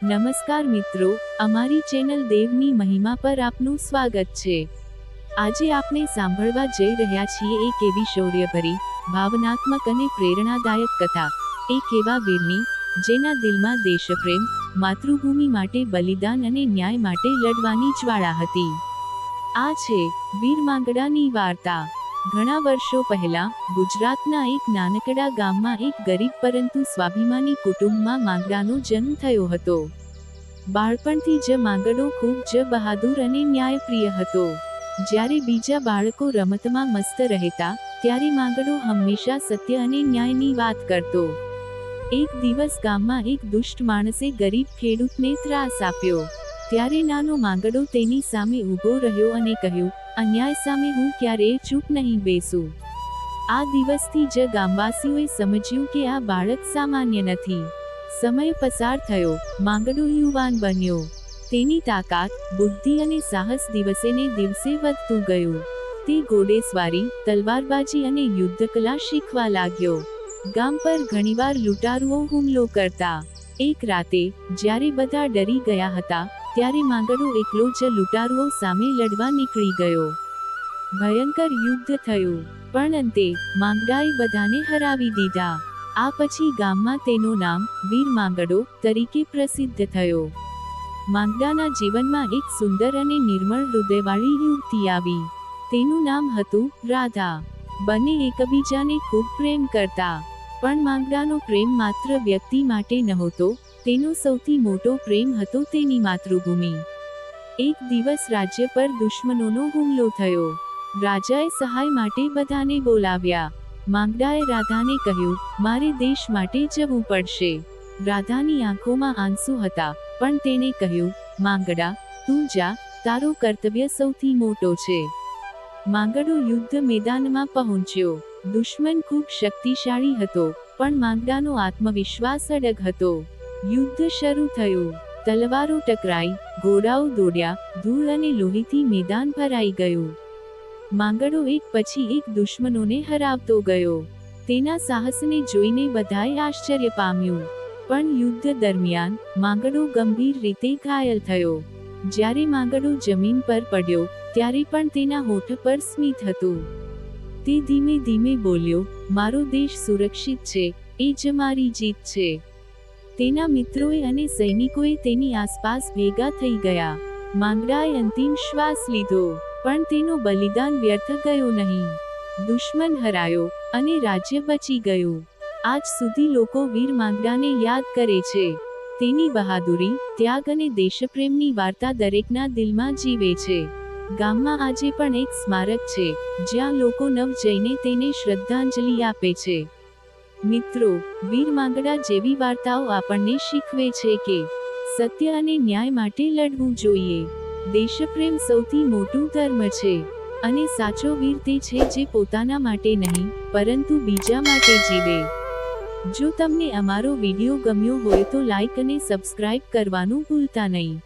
નમસ્કાર મિત્રો, અમારી ચેનલ દેવની મહિમા પર આપનું સ્વાગત છે। આજે આપણે સાંભળવા જઈ રહ્યા છીએ એક એવી શૌર્યભરી, ભાવનાત્મક અને પ્રેરણાદાયક કથા, એક એવા વીરની જેના દિલમાં દેશપ્રેમ, માતૃભૂમિ માટે બલિદાન અને ન્યાય માટે લડવાની જ્વાળા હતી। આ છે વીર માંગડાની વાર્તા। ઘણા વર્ષો પહેલા ગુજરાતના એક નાનકડા ગામમાં એક ગરીબ પરંતુ સ્વાભિમાની કુટુંબમાં માંગડાનો જન્મ થયો હતો। બાળપણથી જ માંગડો ખૂબ જ બહાદુર અને ન્યાયપ્રિય હતો। જ્યારે બીજા બાળકો રમતમાં મસ્ત રહેતા, ત્યારે માંગડો હંમેશા સત્ય અને ન્યાયની વાત કરતો। એક દિવસ ગામમાં એક દુષ્ટ માણસે ગરીબ ખેડૂતને ત્રાસ આપ્યો। ત્યારે નાનો માંગડો તેની સામે ઊભો રહ્યો અને કહ્યું, અન્યાય સામે હું ક્યારેય ચૂપ નહીં બેસું। આ દિવસથી જ ગામવાસીઓએ સમજ્યું કે આ બાળક સામાન્ય નથી। સમય પસાર થયો, માંગડો યુવાન બન્યો। તેની તાકાત, બુદ્ધિ અને સાહસ દિવસેને દિવસે વધતું ગયું। તે ઘોડેસવારી, તલવારબાજી અને યુદ્ધકલા શીખવા લાગ્યો। ગામ પર ઘણીવાર લૂંટારુઓ હુમલો કરતા। એક રાતે, જ્યારે બધા ડરી ગયા હતા, ત્યારે માંગડો એકલો જ લૂંટારુઓ સામે લડવા નીકળી ગયો। ભયંકર યુદ્ધ થયું, પણ અંતે માંગડાએ બધાને હરાવી દીધા। આ પછી ગામમાં તેનું નામ વીર માંગડો તરીકે પ્રસિદ્ધ થયો। માંગડાના જીવનમાં એક સુંદર અને નિર્મળ હૃદયવાળી યુવતી આવી। તેનું નામ હતું રાધા। બંને એકબીજાને ખૂબ પ્રેમ કરતા, પણ માંગડાનો પ્રેમ માત્ર વ્યક્તિ માટે નહોતો, તેનો સૌથી મોટો પ્રેમ હતો તેની માતૃભૂમિ। એક દિવસ રાજ્ય પર દુશ્મનોનો હુમલો થયો। રાજાએ સહાય માટે બધાને બોલાવ્યા। માંગડાએ રાધાને કહ્યું, મારે દેશ માટે જવું પડશે। રાધાની આંખોમાં આંસુ હતા, પણ તેણે કહ્યું, માંગડા, તું જા, તારો કર્તવ્ય સૌથી મોટો છે। માંગડો યુદ્ધ મેદાનમાં પહોંચ્યો। દુશ્મન ખૂબ શક્તિશાળી હતો, પણ માંગડાનો આત્મવિશ્વાસ અડગ હતો। યુદ્ધ શરૂ થયું, તલવારો ટકરાઈ, ઘોડાઓ દોડ્યા, ધૂળ અને લોહીથી મેદાન ભરાઈ ગયું। માંગડો એક પછી એક દુશ્મનોને હરાવતો ગયો। તેના સાહસને જોઈને બધાએ આશ્ચર્ય પામ્યું। પણ યુદ્ધ દરમિયાન માંગડો ગંભીર રીતે ઘાયલ થયો। જ્યારે માંગડો જમીન પર પડ્યો, ત્યારે પણ તેના હોઠ પર સ્મિત હતું। તે ધીમે ધીમે બોલ્યો, મારો દેશ સુરક્ષિત છે, એ જ મારી જીત છે। તેના મિત્રોએ અને સૈનિકોએ તેની આસપાસ ભેગા થઈ ગયા। માંગડાએ અંતિમ શ્વાસ લીધો, પણ તેનો બલિદાન વ્યર્થ ગયો નહીં। દુશ્મન હરાયો, અને રાજ્ય બચી ગયું। આજ સુધી લોકો વીર માંગડાને યાદ કરે છે। તેની બહાદુરી, ત્યાગ અને દેશપ્રેમની વાર્તા દરેકના દિલમાં જીવે છે। ગામમાં આજે પણ એક સ્મારક છે, જ્યાં લોકો નવ જઈને તેને શ્રદ્ધાંજલિ આપે છે। મિત્રો, વીર માંગડા જેવી વાર્તાઓ આપણને શીખવે છે કે સત્ય અને ન્યાય માટે લડવું જોઈએ। દેશપ્રેમ સૌથી મોટું ધર્મ છે, અને સાચો વીર તે છે જે પોતાના માટે નહીં, પરંતુ બીજા માટે જીવે। જો તમને અમારો વિડીયો ગમ્યો હોય તો લાઈક અને સબસ્ક્રાઇબ કરવાનું ભૂલતા નહીં।